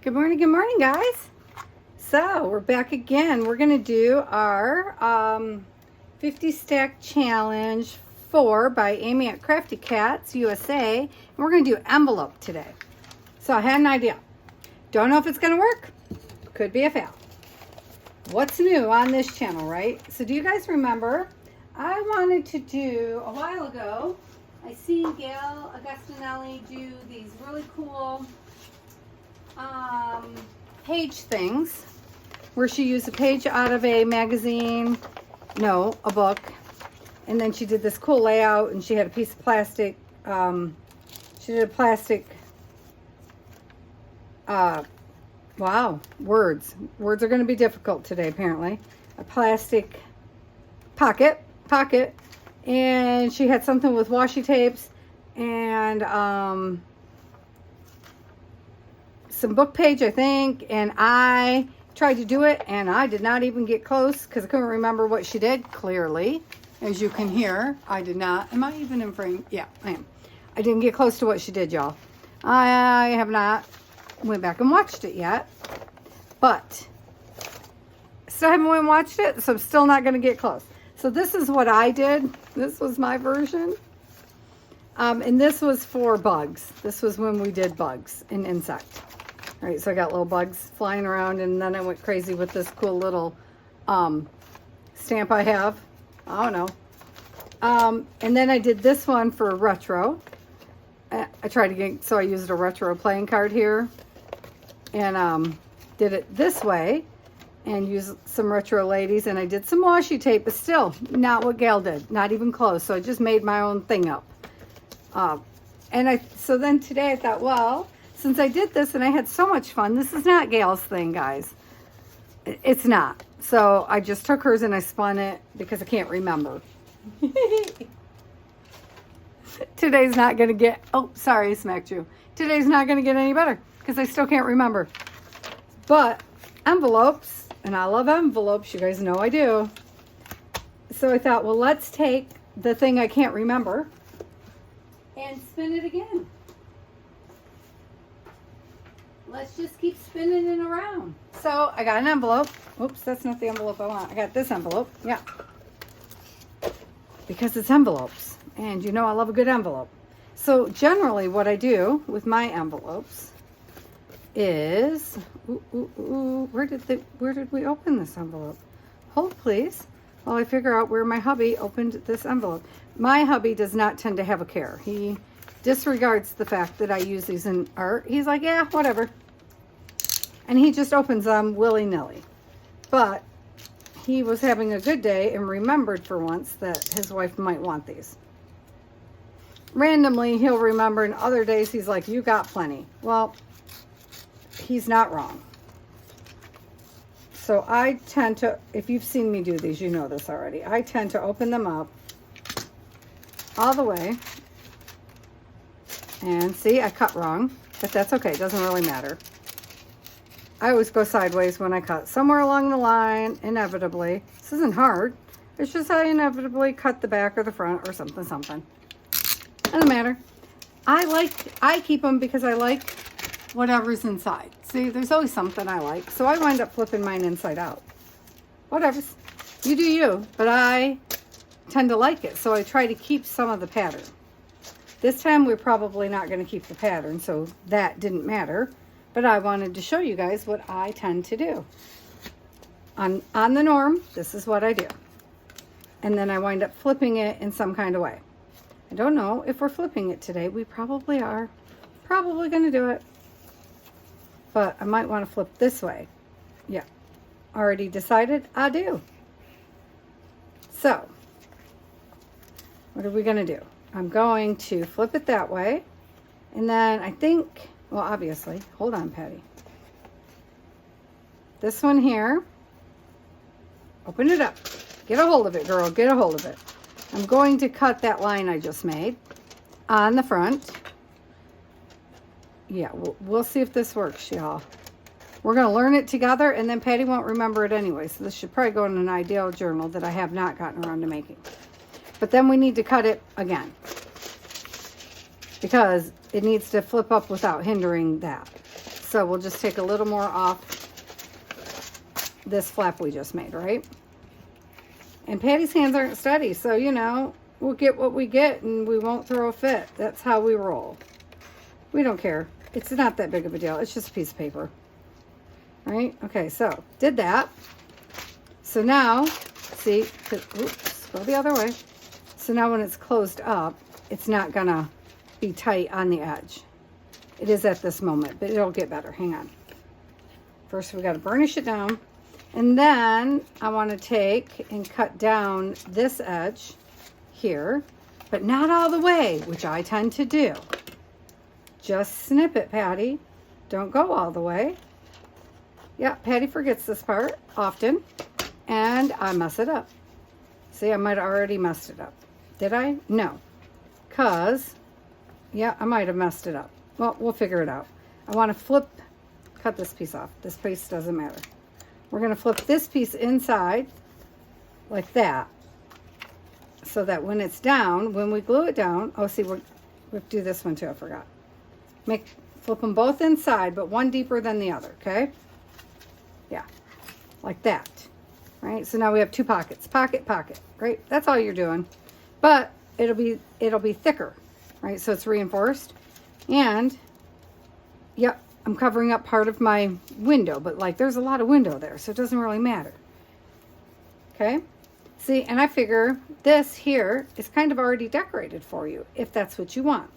Good morning, guys. So we're back again. We're going to do our 50 stack challenge 4 by Amy at Crafty Cats USA. And we're going to do envelope today. So I had an idea. Don't know if it's going to work. Could be a fail. What's new on this channel, right? So do you guys remember? I wanted to do, a while ago, I seen Gail Augustinelli do these really cool page things where she used a page out of a magazine, no, a book, and then she did this cool layout, and she had a piece of plastic, she did a plastic, wow, words are going to be difficult today apparently, a plastic pocket, and she had something with washi tapes and some book page, I think, and I tried to do it and I did not even get close because I couldn't remember what she did. Clearly, as you can hear, I did not. Am I even in frame? Yeah, I am. I didn't get close to what she did, y'all. I have not went back and watched it yet, but still haven't went and watched it, so I'm still not going to get close. So this is what I did. This was my version. And this was for bugs. This was when we did bugs and insect. All right, so I got little bugs flying around, and then I went crazy with this cool little stamp I have. I don't know. And then I did this one for retro. I tried to get, so I used a retro playing card here. And did it this way. And used some retro ladies. And I did some washi tape, but still not what Gail did. Not even close. So I just made my own thing up. So then today I thought, well, since I did this and I had so much fun, this is not Gail's thing, guys. It's not. So I just took hers and I spun it because I can't remember. Today's not going to get, oh, sorry, I smacked you. Today's not going to get any better because I still can't remember. But envelopes, and I love envelopes, you guys know I do. So I thought, well, let's take the thing I can't remember and spin it again. Let's just keep spinning it around. So I got an envelope. Oops, that's not the envelope I want. I got this envelope. Yeah. Because it's envelopes. And you know I love a good envelope. So generally what I do with my envelopes is, where did we open this envelope? Hold please. While I figure out where my hubby opened this envelope. My hubby does not tend to have a care. He disregards the fact that I use these in art. He's like, yeah, whatever. And he just opens them willy-nilly. But he was having a good day and remembered for once that his wife might want these. Randomly, he'll remember, and other days he's like, you got plenty. Well, he's not wrong. So I tend to, if you've seen me do these, you know this already. I tend to open them up all the way. And see, I cut wrong, but that's okay. It doesn't really matter. I always go sideways when I cut. Somewhere along the line, inevitably, this isn't hard. It's just I inevitably cut the back or the front or something. Doesn't matter. I keep them because I like whatever's inside. See, there's always something I like. So I wind up flipping mine inside out. Whatever. You do you, but I tend to like it. So I try to keep some of the pattern. This time we're probably not going to keep the pattern, so that didn't matter. But I wanted to show you guys what I tend to do. On the norm, this is what I do. And then I wind up flipping it in some kind of way. I don't know if we're flipping it today. We probably are. Probably going to do it. But I might want to flip this way. Yeah. Already decided I do. So, what are we going to do? I'm going to flip it that way. And then I think, well, obviously, hold on, Patty. This one here. Open it up. Get a hold of it, girl. Get a hold of it. I'm going to cut that line I just made on the front. Yeah, we'll see if this works, y'all. We're going to learn it together, and then Patty won't remember it anyway. So this should probably go in an ideal journal that I have not gotten around to making. But then we need to cut it again, because it needs to flip up without hindering that. So we'll just take a little more off this flap we just made, right? And Patty's hands aren't steady, so, you know, we'll get what we get and we won't throw a fit. That's how we roll. We don't care. It's not that big of a deal. It's just a piece of paper. Right? Okay, so did that. So now, see, oops, go the other way. So now when it's closed up, it's not gonna be tight on the edge. It is at this moment, but it'll get better. Hang on. First, we got to burnish it down. And then I want to take and cut down this edge here, but not all the way, which I tend to do. Just snip it, Patty. Don't go all the way. Yeah, Patty forgets this part often, and I mess it up. See, I might have already messed it up. Did I? No. Because, yeah, I might have messed it up. Well, we'll figure it out. I want to cut this piece off. This piece doesn't matter. We're going to flip this piece inside like that so that when it's down, when we glue it down, oh, see, we have to do this one too, I forgot. Flip them both inside, but one deeper than the other, okay? Yeah, like that, right? So now we have two pockets, pocket, pocket, right? That's all you're doing, but it'll be thicker, right? So it's reinforced, and yep. I'm covering up part of my window, but like there's a lot of window there, so it doesn't really matter. Okay? See, and I figure this here is kind of already decorated for you, if that's what you want.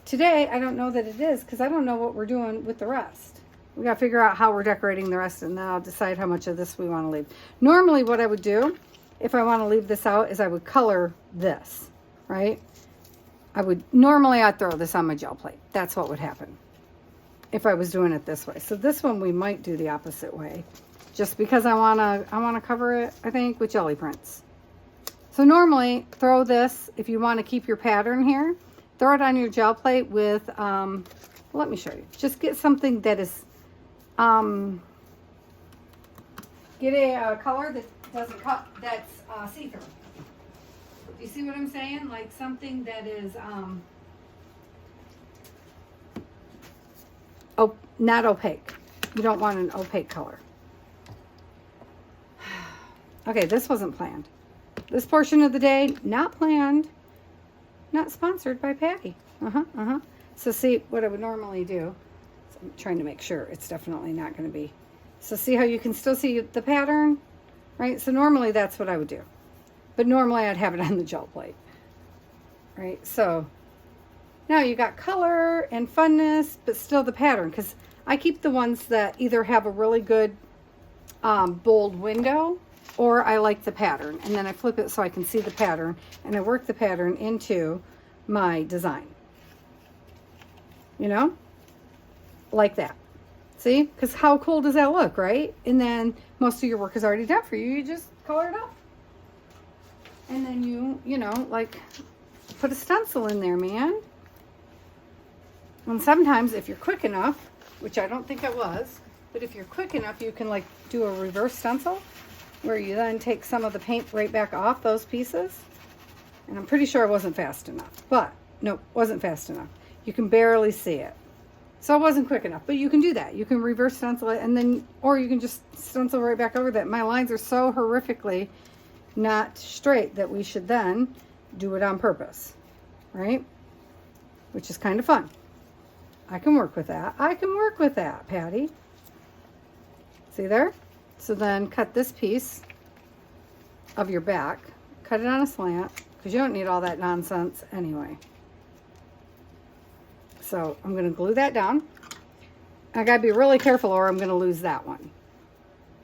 Today, I don't know that it is, because I don't know what we're doing with the rest. We got to figure out how we're decorating the rest, and then I'll decide how much of this we want to leave. Normally, what I would do, if I want to leave this out, is I would color this, right? Normally I'd throw this on my gel plate. That's what would happen if I was doing it this way. So this one we might do the opposite way, just because I wanna cover it, I think, with jelly prints. So normally throw this, if you want to keep your pattern here, throw it on your gel plate with let me show you. Just get something that is get a color that doesn't cut, that's see-through. You see what I'm saying? Like something that is not opaque. You don't want an opaque color. Okay, this wasn't planned. This portion of the day, not planned, not sponsored by Patty. So see, what I would normally do, so I'm trying to make sure it's definitely not going to be. So see how you can still see the pattern, right? So normally that's what I would do. But normally I'd have it on the gel plate, right? So now you got color and funness, but still the pattern, because I keep the ones that either have a really good bold window, or I like the pattern, and then I flip it so I can see the pattern, and I work the pattern into my design. You know? Like that. See? Because how cool does that look, right? And then most of your work is already done for you. You just color it up. And then you know, like, put a stencil in there, man. And sometimes if you're quick enough, which I don't think I was, but if you're quick enough, you can like do a reverse stencil where you then take some of the paint right back off those pieces. And I'm pretty sure I wasn't fast enough, but no, wasn't fast enough. You can barely see it. So I wasn't quick enough, but you can do that. You can reverse stencil it, and then, or you can just stencil right back over that. My lines are so horrifically not straight that we should then do it on purpose, right? Which is kind of fun. I can work with that. I can work with that, Patty. See there? So then cut this piece of your back. Cut it on a slant, because you don't need all that nonsense anyway. So I'm going to glue that down. I got to be really careful or I'm going to lose that one,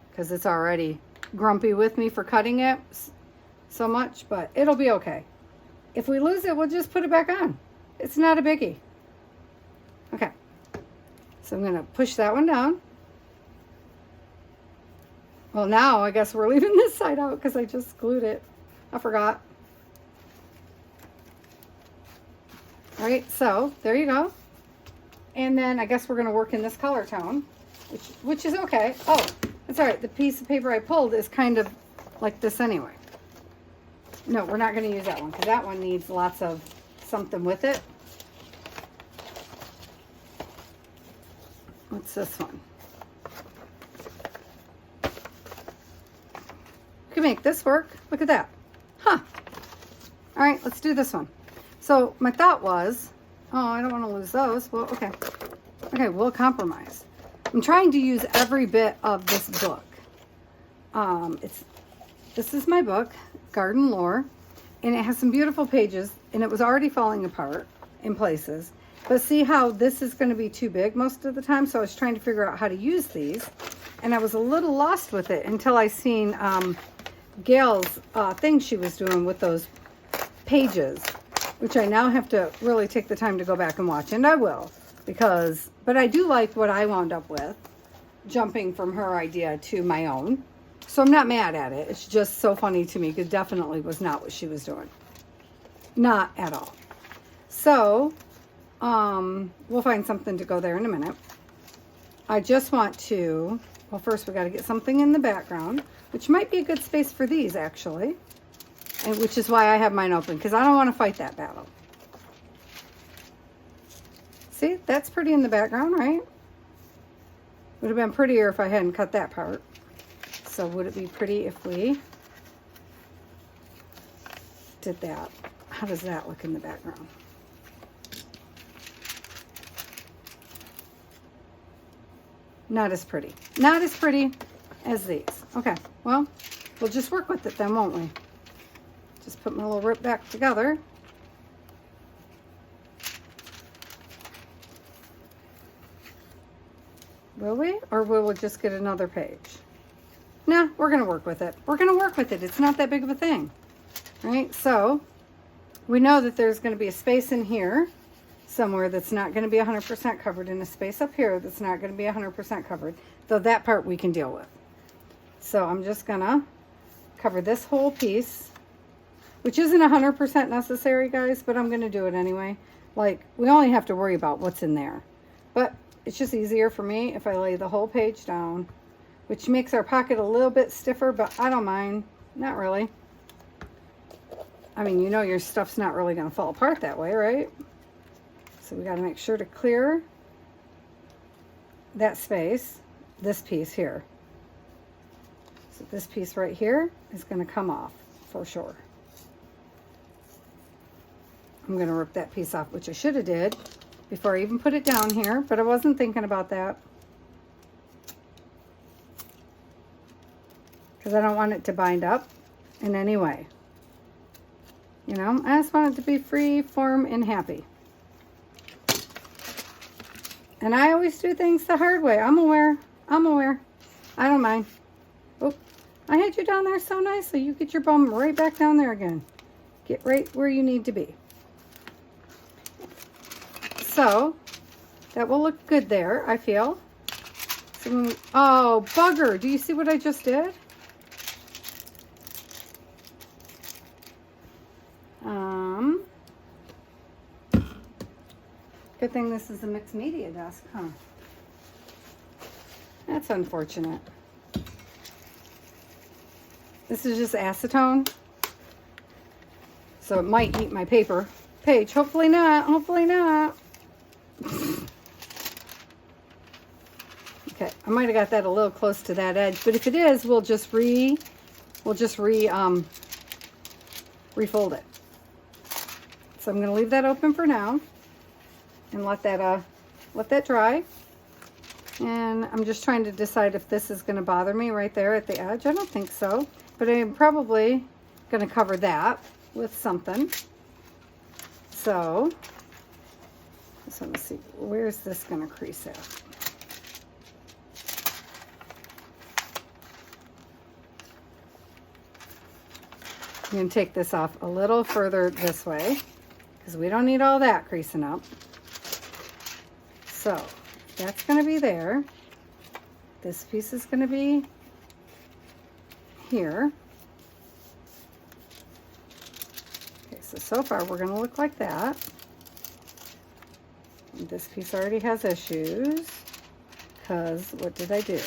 because it's already grumpy with me for cutting it so much, but it'll be okay. If we lose it, we'll just put it back on. It's not a biggie. Okay, so I'm going to push that one down. Well, now I guess we're leaving this side out because I just glued it. I forgot. All right, so there you go. And then I guess we're going to work in this color tone, which is okay. Oh, that's all right. The piece of paper I pulled is kind of like this anyway. No, we're not going to use that one because that one needs lots of something with it. What's this one? You can make this work. Look at that. Huh. All right, let's do this one. So my thought was, oh, I don't want to lose those. Well, okay. Okay, we'll compromise. I'm trying to use every bit of this book. This is my book, Garden Lore, and it has some beautiful pages, and it was already falling apart in places. But see how this is going to be too big most of the time, so I was trying to figure out how to use these, and I was a little lost with it until I seen Gail's thing she was doing with those pages, which I now have to really take the time to go back and watch, and I will, but I do like what I wound up with, jumping from her idea to my own. So I'm not mad at it. It's just so funny to me because it definitely was not what she was doing. Not at all. So, we'll find something to go there in a minute. I just want to, well, first we got to get something in the background, which might be a good space for these actually, and which is why I have mine open, because I don't want to fight that battle. See, that's pretty in the background, right? Would have been prettier if I hadn't cut that part. So would it be pretty if we did that? How does that look in the background? Not as pretty. Not as pretty as these. Okay, well, we'll just work with it then, won't we? Just put my little rip back together. Will we? Or will we just get another page? Nah, we're going to work with it. We're going to work with it. It's not that big of a thing. Right? So, we know that there's going to be a space in here somewhere that's not going to be 100% covered, and a space up here that's not going to be 100% covered. Though that part we can deal with. So, I'm just going to cover this whole piece, which isn't 100% necessary, guys, but I'm going to do it anyway. Like, we only have to worry about what's in there. But it's just easier for me if I lay the whole page down, which makes our pocket a little bit stiffer, but I don't mind. Not really. I mean, you know your stuff's not really going to fall apart that way, right? So we got to make sure to clear that space, this piece here. So this piece right here is going to come off for sure. I'm going to rip that piece off, which I should have did before I even put it down here, but I wasn't thinking about that. Because I don't want it to bind up in any way. You know, I just want it to be free, form, and happy. And I always do things the hard way. I'm aware. I'm aware. I don't mind. Oh, I had you down there so nicely. You get your bum right back down there again. Get right where you need to be. So, that will look good there, I feel. So oh, bugger. Do you see what I just did? Good thing this is a mixed media desk, huh? That's unfortunate. This is just acetone. So it might eat my paper page. Hopefully not. Hopefully not. Okay, I might have got that a little close to that edge, but if it is, we'll just refold it. So I'm going to leave that open for now and let that dry. And I'm just trying to decide if this is going to bother me right there at the edge. I don't think so, but I'm probably going to cover that with something. So let me see, where's this going to crease at? I'm going to take this off a little further this way because we don't need all that creasing up. So that's going to be there. This piece is going to be here. Okay, so far we're going to look like that. And this piece already has issues because what did I do?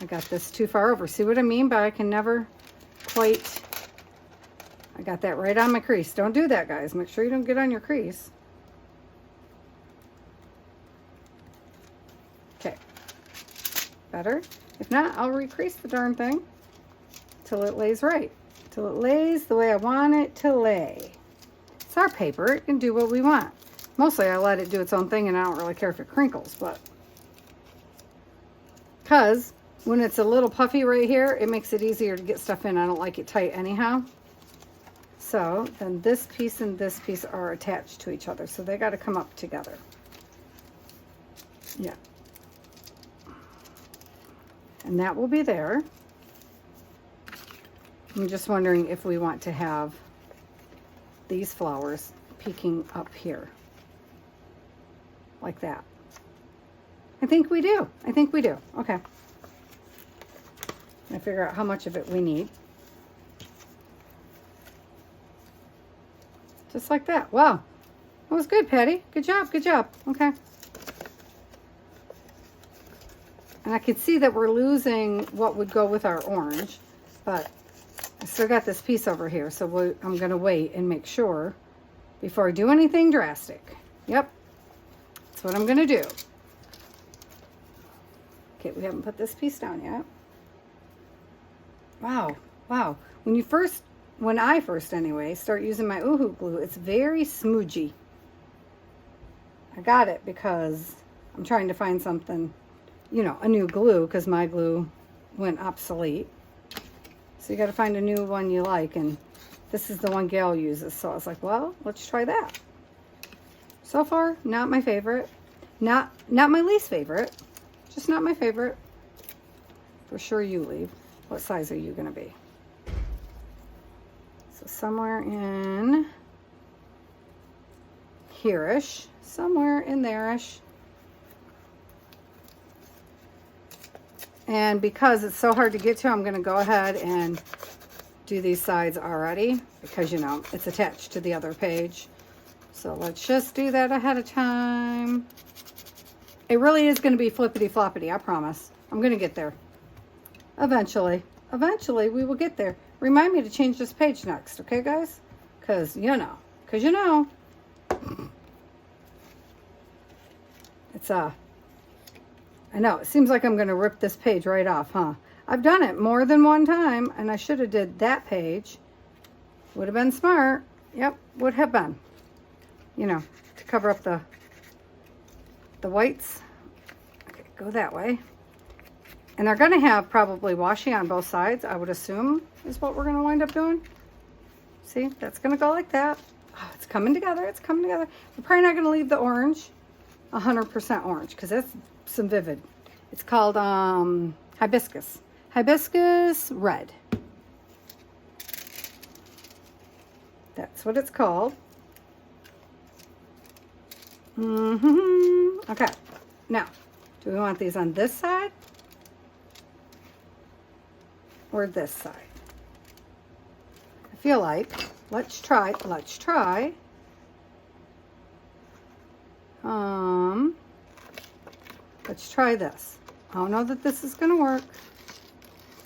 I got this too far over. See what I mean by I can never quite... I got that right on my crease. Don't do that, guys. Make sure you don't get on your crease. Okay. Better? If not, I'll recrease the darn thing till it lays right. Till it lays the way I want it to lay. It's our paper. It can do what we want. Mostly I let it do its own thing and I don't really care if it crinkles, but because when it's a little puffy right here, it makes it easier to get stuff in. I don't like it tight anyhow. So then this piece and this piece are attached to each other. So they got to come up together. Yeah. And that will be there. I'm just wondering if we want to have these flowers peeking up here. Like that. I think we do. I think we do. Okay. I figure out how much of it we need. Just like that. Wow. That was good, Patty. Good job. Good job. Okay. And I can see that we're losing what would go with our orange, but I still got this piece over here, so I'm going to wait and make sure before I do anything drastic. Yep. That's what I'm going to do. Okay, we haven't put this piece down yet. Wow. Wow. When I first anyway, start using my Oohoo glue, it's very smoogy. I got it because I'm trying to find something, you know, a new glue, because my glue went obsolete. So you got to find a new one you like, and this is the one Gail uses. So I was like, well, let's try that. So far, not my favorite. Not my least favorite. Just not my favorite. For sure you leave. What size are you going to be? So somewhere in here-ish. Somewhere in there-ish. And because it's so hard to get to, I'm going to go ahead and do these sides already. Because, you know, it's attached to the other page. So let's just do that ahead of time. It really is going to be flippity-floppity, I promise. I'm going to get there. Eventually. Eventually, we will get there. Remind me to change this page next, okay, guys? Because, you know. Because, you know. It's, I know, it seems like I'm going to rip this page right off, huh? I've done it more than one time, and I should have did that page. Would have been smart. Yep, would have been. You know, to cover up the whites. Okay, go that way. And they're going to have probably washi on both sides, I would assume, is what we're going to wind up doing. See, that's going to go like that. Oh, it's coming together. It's coming together. We're probably not going to leave the orange 100% orange, because that's some vivid. It's called hibiscus. Hibiscus red. That's what it's called. Okay. Now, do we want these on this side or this side? I feel like, let's try. Let's try this. I don't know that this is going to work.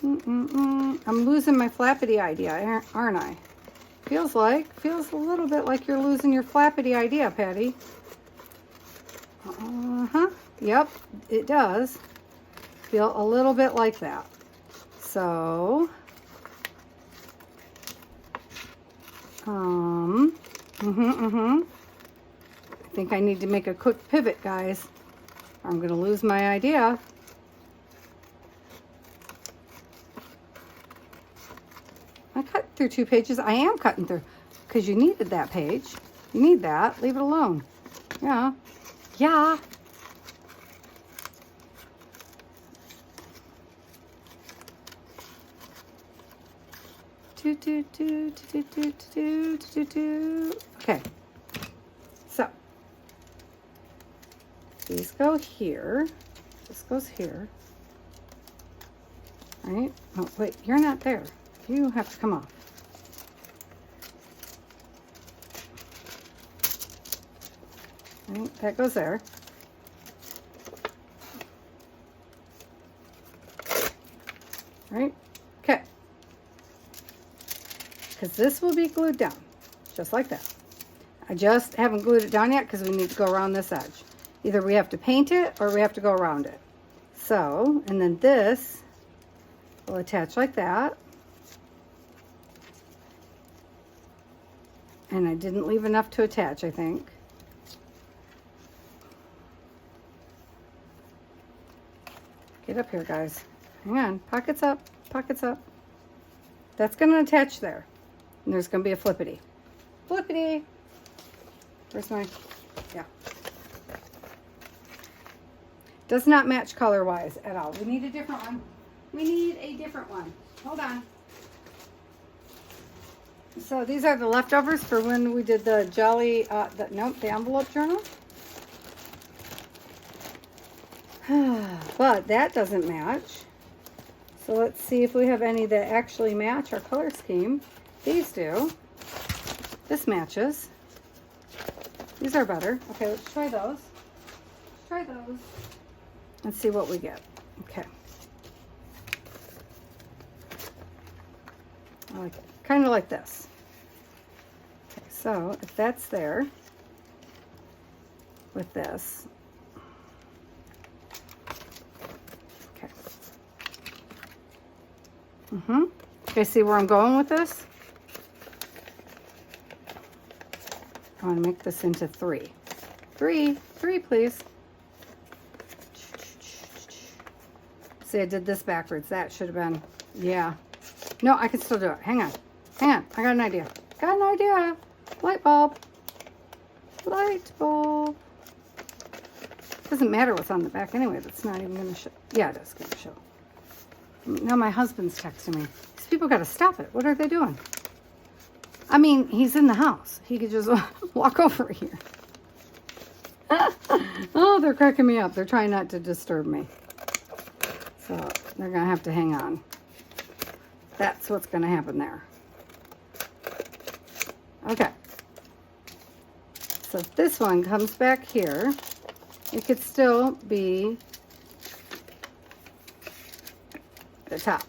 I'm losing my flappity idea, aren't I? Feels a little bit like you're losing your flappity idea, Patty. Yep, it does. Feel a little bit like that. So, I think I need to make a quick pivot, guys. I'm going to lose my idea. I cut through 2 pages. I am cutting through, because you needed that page. You need that. Leave it alone. Yeah. Yeah. Okay. So these go here. This goes here. Right? Oh, wait, you're not there. You have to come off. Right, that goes there. Right? Okay. Because this will be glued down, just like that. I just haven't glued it down yet because we need to go around this edge. Either we have to paint it or we have to go around it. So, and then this will attach like that. And I didn't leave enough to attach, I think. Get up here, guys. Hang on. Pockets up. Pockets up. That's going to attach there. And there's going to be a flippity. Flippity. Where's my... Yeah. Does not match color-wise at all. We need a different one. We need a different one. Hold on. So these are the leftovers for when we did the jelly, the envelope journal. But that doesn't match. So let's see if we have any that actually match our color scheme. These do. This matches. These are better. Okay, let's try those. Let's try those. Let's see what we get. Okay. I like it. Kind of like this. Okay, so if that's there with this. Okay. Okay, see where I'm going with this? I want to make this into 3. 3, please. See, I did this backwards. That should have been, yeah. No, I can still do it. Hang on. Hang on. I got an idea. Got an idea. Light bulb. Light bulb. Doesn't matter what's on the back anyway. That's not even going to show. Yeah, it is going to show. Now my husband's texting me. These people got to stop it. What are they doing? I mean, he's in the house. He could just walk over here. Oh, they're cracking me up. They're trying not to disturb me. So they're going to have to hang on. That's what's going to happen there. Okay. So if this one comes back here, it could still be the top,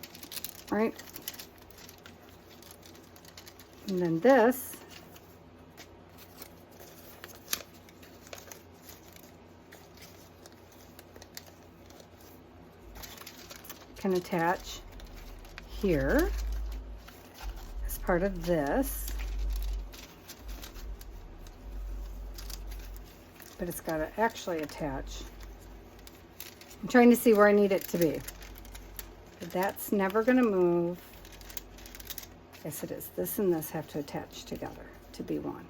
right? And then this can attach here as part of this, but it's got to actually attach. I'm trying to see where I need it to be, but that's never going to move. Yes, it is. This and this have to attach together to be one.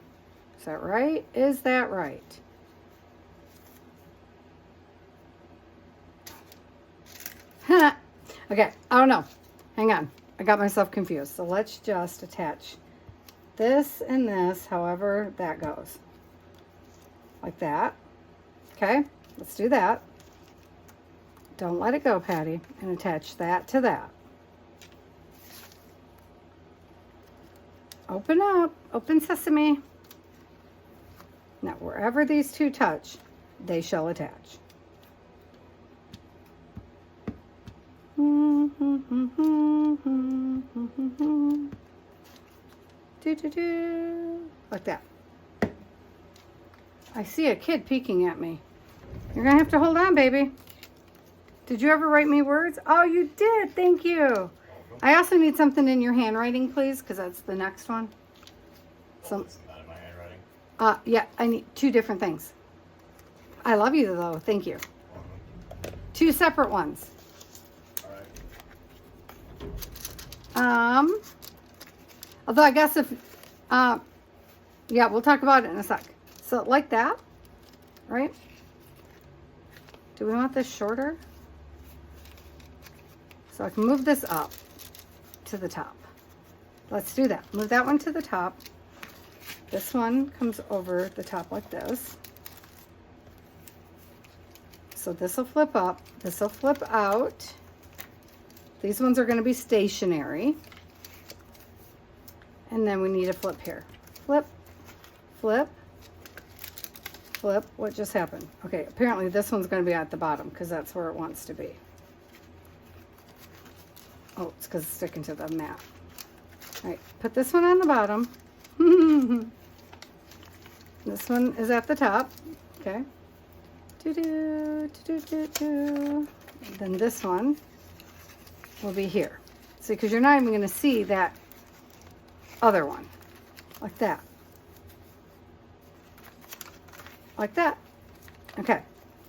Is that right? Is that right? Okay, I don't know. Hang on. I got myself confused. So let's just attach this and this, however that goes. Like that. Okay, let's do that. Don't let it go, Patty. And attach that to that. Open up. Open sesame. Now, wherever these two touch, they shall attach. Like that. I see a kid peeking at me. You're gonna have to hold on, baby. Did you ever write me words? Oh, you did. Thank you. I also need something in your handwriting, please, because that's the next one. So, not in my handwriting. Yeah, I need 2 different things. I love you, though. Thank you. 2 separate ones. All right. Although I guess if, yeah, we'll talk about it in a sec. So like that, right? Do we want this shorter? So I can move this up to the top. Let's do that. Move that one to the top. This one comes over the top like this. So this will flip up. This will flip out. These ones are going to be stationary. And then we need a flip here. Flip, flip, flip. What just happened? Okay, apparently this one's going to be at the bottom because that's where it wants to be. Oh, it's because it's sticking to the mat. All right, put this one on the bottom. This one is at the top. Okay. And then this one will be here. See, because you're not even going to see that other one. Like that. Like that. Okay.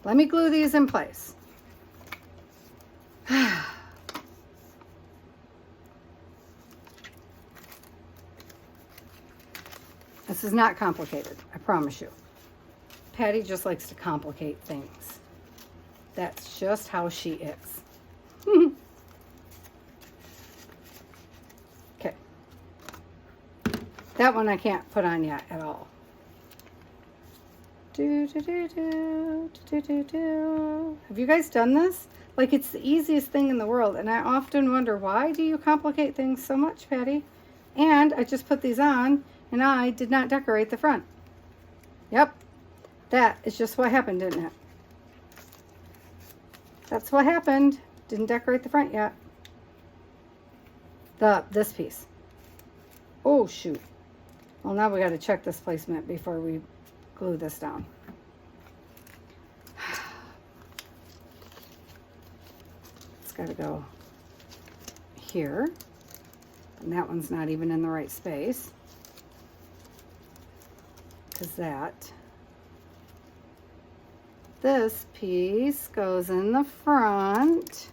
Let me glue these in place. This is not complicated, I promise you. Patty just likes to complicate things. That's just how she is. Okay. That one I can't put on yet at all. Have you guys done this? Like, it's the easiest thing in the world, and I often wonder, why do you complicate things so much, Patty? And I just put these on, and I did not decorate the front. Yep, that is just what happened, didn't it? That's what happened. Didn't decorate the front yet. This piece. Oh, shoot. Well, now we got to check this placement before we glue this down. It's got to go here. And that one's not even in the right space. Because this piece goes in the front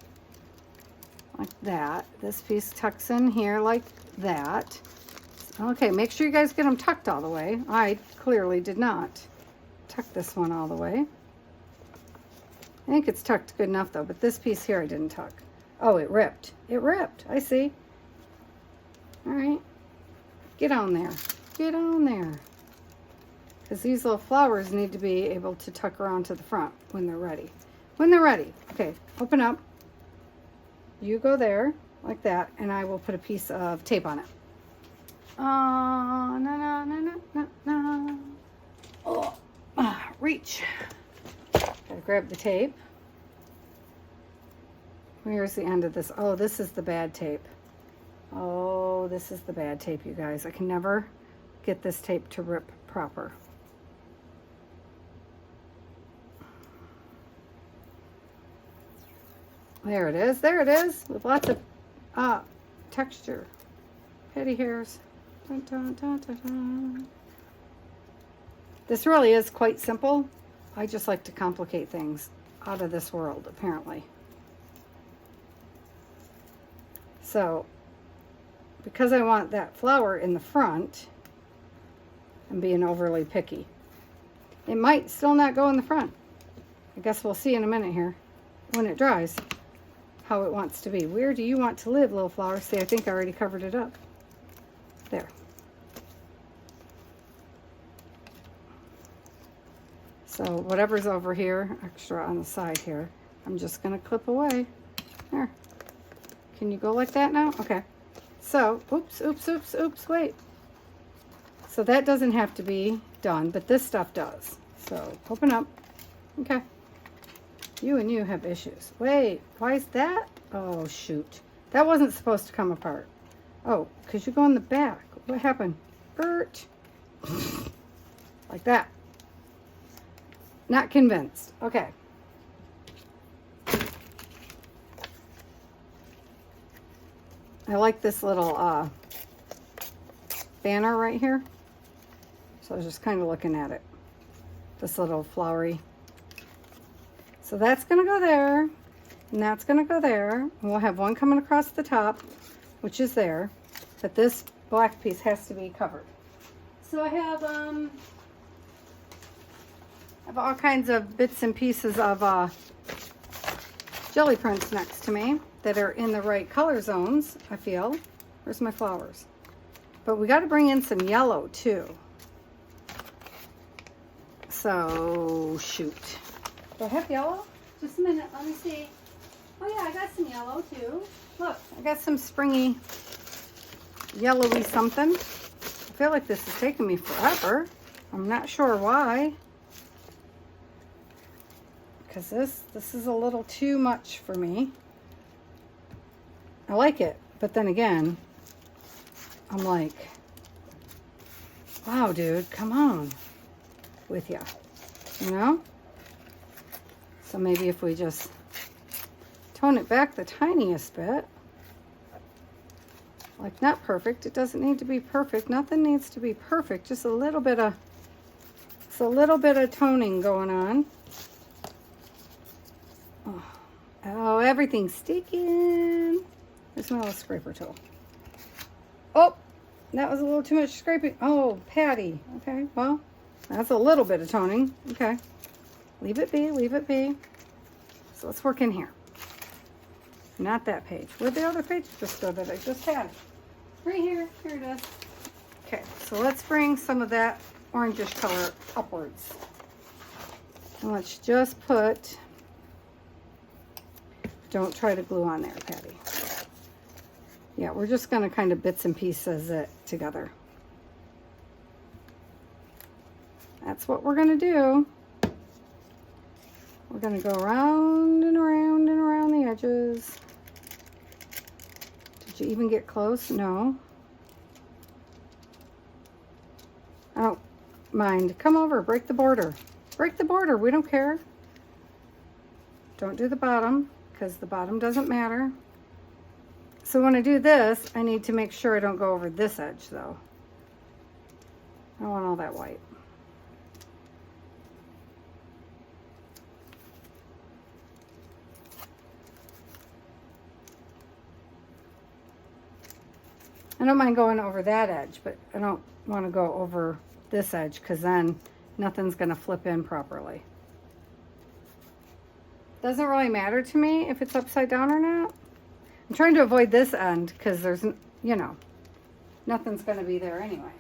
like that. This piece tucks in here like that. Okay, make sure you guys get them tucked all the way. I clearly did not tuck this one all the way. I think it's tucked good enough though, but this piece here I didn't tuck. Oh, it ripped. It ripped. I see. All right. Get on there. Get on there. Because these little flowers need to be able to tuck around to the front when they're ready. When they're ready. Okay, open up. You go there like that, and I will put a piece of tape on it. Oh, reach. Gotta grab the tape. Where's the end of this? Oh, this is the bad tape. Oh, this is the bad tape, you guys. I can never get this tape to rip proper. There it is. There it is. With lots of texture. Petty hairs. Dun, dun, dun, dun, dun. This really is quite simple. I just like to complicate things out of this world, apparently. So, because I want that flower in the front, I'm being overly picky. It might still not go in the front. I guess we'll see in a minute here, when it dries, how it wants to be. Where do you want to live, little flower? See, I think I already covered it up. There. So whatever's over here, extra on the side here, I'm just going to clip away. There. Can you go like that now? Okay. So, oops, wait. So that doesn't have to be done, but this stuff does. So open up. Okay. You and you have issues. Wait, why is that? Oh, shoot. That wasn't supposed to come apart. Oh, because you go in the back. What happened? Bert. Like that. Not convinced. Okay. I like this little banner right here. So I was just kind of looking at it. This little flowery. So that's going to go there. And that's going to go there. And we'll have one coming across the top, which is there. But this black piece has to be covered. So I have all kinds of bits and pieces of jelly prints next to me that are in the right color zones, I feel. Where's my flowers? But we got to bring in some yellow too. So, shoot. Do I have yellow? Just a minute, let me see. Oh yeah, I got some yellow too. Look, I got some springy, yellowy something. I feel like this is taking me forever. I'm not sure why. Because this is a little too much for me. I like it, but then again, I'm like, wow, dude, come on with ya, you know? So maybe if we just tone it back the tiniest bit. Like, not perfect. It doesn't need to be perfect. Nothing needs to be perfect. Just a little bit of, toning going on. Oh, everything's sticking. There's not a scraper tool. Oh, that was a little too much scraping. Oh, Patty. Okay, well, that's a little bit of toning. Okay. Leave it be, leave it be. So let's work in here. Not that page. Where'd the other page just go that I just had? Right here. Here it is. Okay, so let's bring some of that orangish color upwards. And let's just put, don't try to glue on there, Patty. Yeah, we're just going to kind of bits and pieces it together. That's what we're going to do. We're going to go around and around and around the edges. Did you even get close? No. I don't mind. Come over, break the border. Break the border, we don't care. Don't do the bottom, because the bottom doesn't matter. So when I do this, I need to make sure I don't go over this edge, though. I don't want all that white. I don't mind going over that edge, but I don't want to go over this edge because then nothing's going to flip in properly. Doesn't really matter to me if it's upside down or not. I'm trying to avoid this end because there's, you know, nothing's going to be there anyway.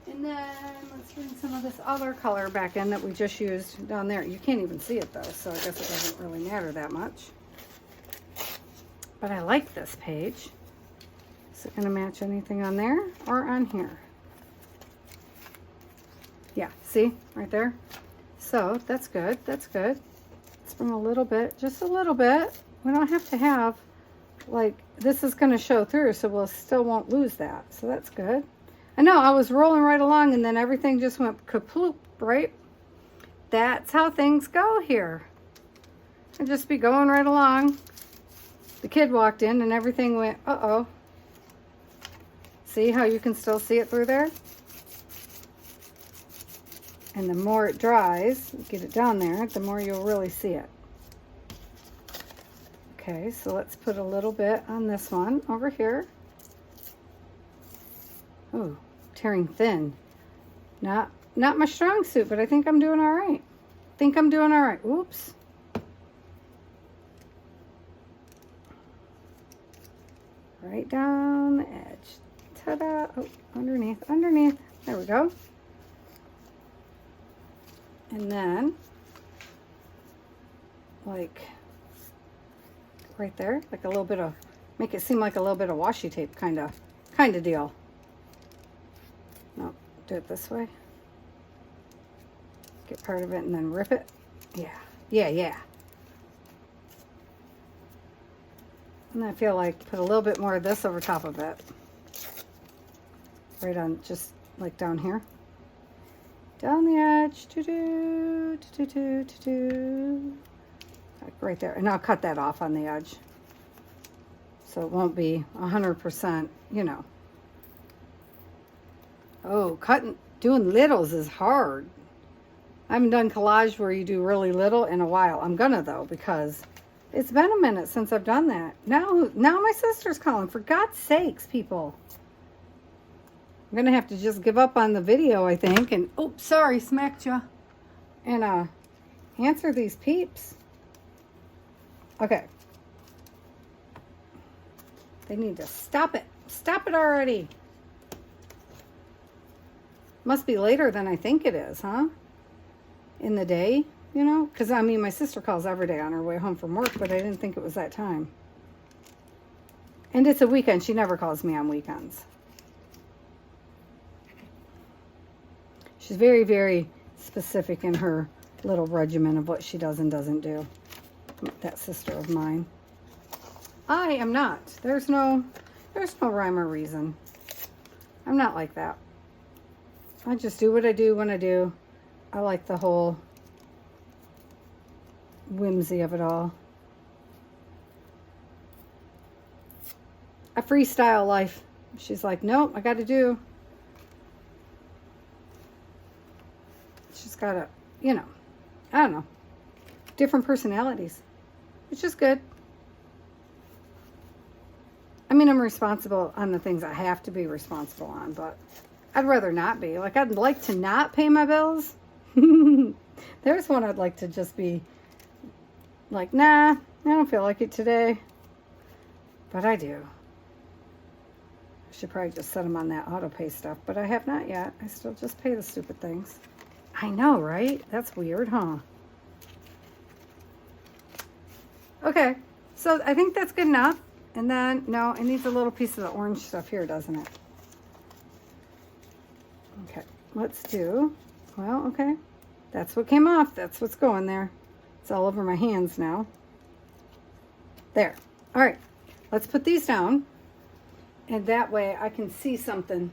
And then let's bring some of this other color back in that we just used down there. You can't even see it though, so I guess it doesn't really matter that much. But I like this page. Is it going to match anything on there or on here? Yeah, see right there? So that's good, that's good. Let's bring a little bit, just a little bit. We don't have to have, like, this is going to show through, so we'll still won't lose that. So that's good. I know, I was rolling right along and then everything just went kaploop, right? That's how things go here. I'd just be going right along. The kid walked in and everything went, uh-oh. See how you can still see it through there? And the more it dries, get it down there, the more you'll really see it. Okay, so let's put a little bit on this one over here. Oh, tearing thin. Not my strong suit, but I think I'm doing all right. Oops. Right down the edge. Ta-da. Oh, underneath. There we go. And then, like, right there, like a little bit of, make it seem like a little bit of washi tape kind of deal. No, do it this way. Get part of it and then rip it. Yeah. And I feel like put a little bit more of this over top of it. Right on, just like down here. Down the edge, like right there. And I'll cut that off on the edge. So it won't be 100%, you know. Oh, doing littles is hard. I haven't done collage where you do really little in a while. I'm gonna though, because it's been a minute since I've done that. Now my sister's calling. For God's sakes, people. I'm gonna have to just give up on the video, I think, and oops, sorry, smacked you. And answer these peeps. Okay. They need to stop it. Stop it already. Must be later than I think it is, huh? In the day, you know? Because, I mean, my sister calls every day on her way home from work, but I didn't think it was that time. And it's a weekend. She never calls me on weekends. She's very, very specific in her little regimen of what she does and doesn't do. That sister of mine. I am not. There's no rhyme or reason. I'm not like that. I just do what I do when I do. I like the whole whimsy of it all. a freestyle life. She's like, nope, I got to do. She's got a, you know, I don't know, different personalities, which is good. I mean, I'm responsible on the things I have to be responsible on, but I'd rather not be. Like, I'd like to not pay my bills. There's one I'd like to just be like, nah, I don't feel like it today. But I do. I should probably just set them on that auto pay stuff, but I have not yet. I still just pay the stupid things. I know, right? That's weird, huh? Okay, so I think that's good enough. And then, no, it needs a little piece of the orange stuff here, doesn't it? Okay, let's do, well, okay. That's what came off. That's what's going there. It's all over my hands now. There. All right, let's put these down. And that way I can see something.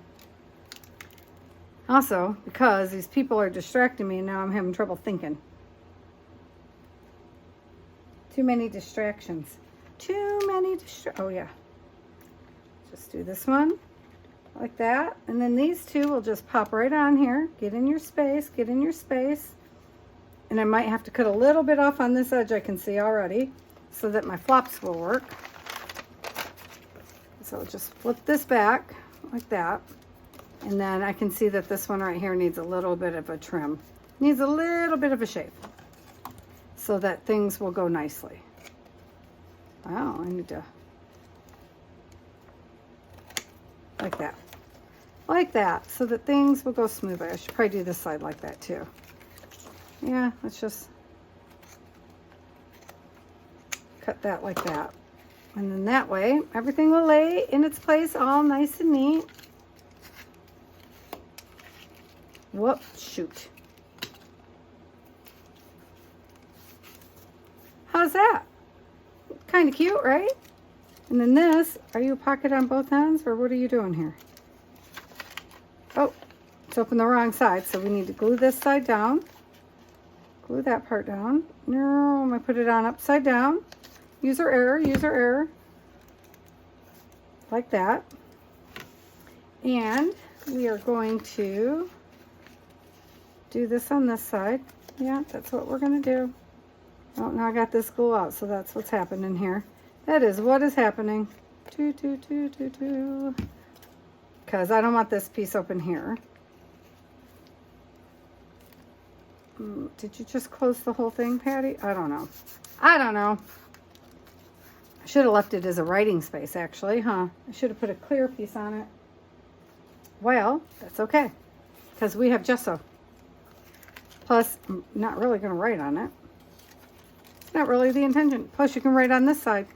Also, because these people are distracting me and now I'm having trouble thinking. Too many distractions. Oh yeah. Just do this one like that. And then these two will just pop right on here. Get in your space, get in your space. And I might have to cut a little bit off on this edge I can see already so that my flops will work. So just flip this back like that. And then I can see that this one right here needs a little bit of a trim. Needs a little bit of a shape so that things will go nicely. Wow, I need to, like that. Like that, so that things will go smoothly. I should probably do this side like that too. Yeah, let's just cut that like that. And then that way, everything will lay in its place all nice and neat. Whoop, shoot. How's that? Kind of cute, right? And then this, are you a pocket on both ends, or what are you doing here? Oh, it's open the wrong side, so we need to glue this side down. Glue that part down. No, I'm going to put it on upside down. User error. Like that. And we are going to do this on this side. Yeah, that's what we're going to do. Oh, now I got this glue out, so that's what's happening here. That is what is happening. Because I don't want this piece open here. Did you just close the whole thing, Patty? I don't know. I should have left it as a writing space, actually, huh? I should have put a clear piece on it. Well, that's okay, because we have gesso. Plus, I'm not really going to write on it. Not really the intention. Plus, you can write on this side.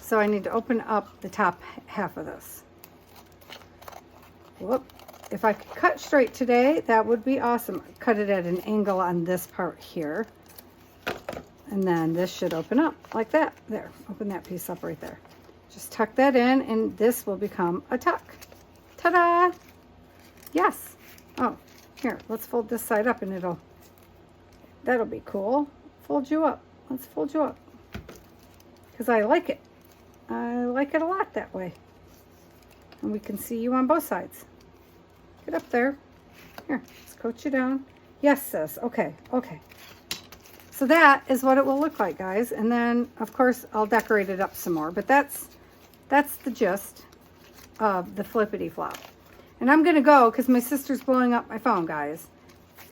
So I need to open up the top half of this. Whoop. If I could cut straight today, that would be awesome. Cut it at an angle on this part here. And then this should open up like that. There. Open that piece up right there. Just tuck that in, and this will become a tuck. Ta-da! Yes. Oh, here. Let's fold this side up, and that'll be cool. Fold you up. Let's fold you up, because I like it. I like it a lot that way. And we can see you on both sides. Get up there. Here, let's coach you down. Yes, sis. Okay. So that is what it will look like, guys. And then, of course, I'll decorate it up some more. But that's the gist of the flippity flop. And I'm going to go because my sister's blowing up my phone, guys.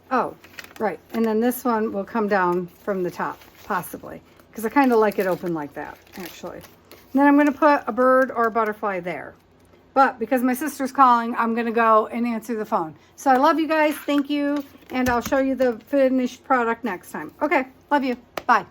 Oh, right. And then this one will come down from the top. Possibly, because I kind of like it open like that, actually. And then I'm going to put a bird or a butterfly there. But because my sister's calling, I'm going to go and answer the phone. So I love you guys. Thank you. And I'll show you the finished product next time. Okay. Love you. Bye.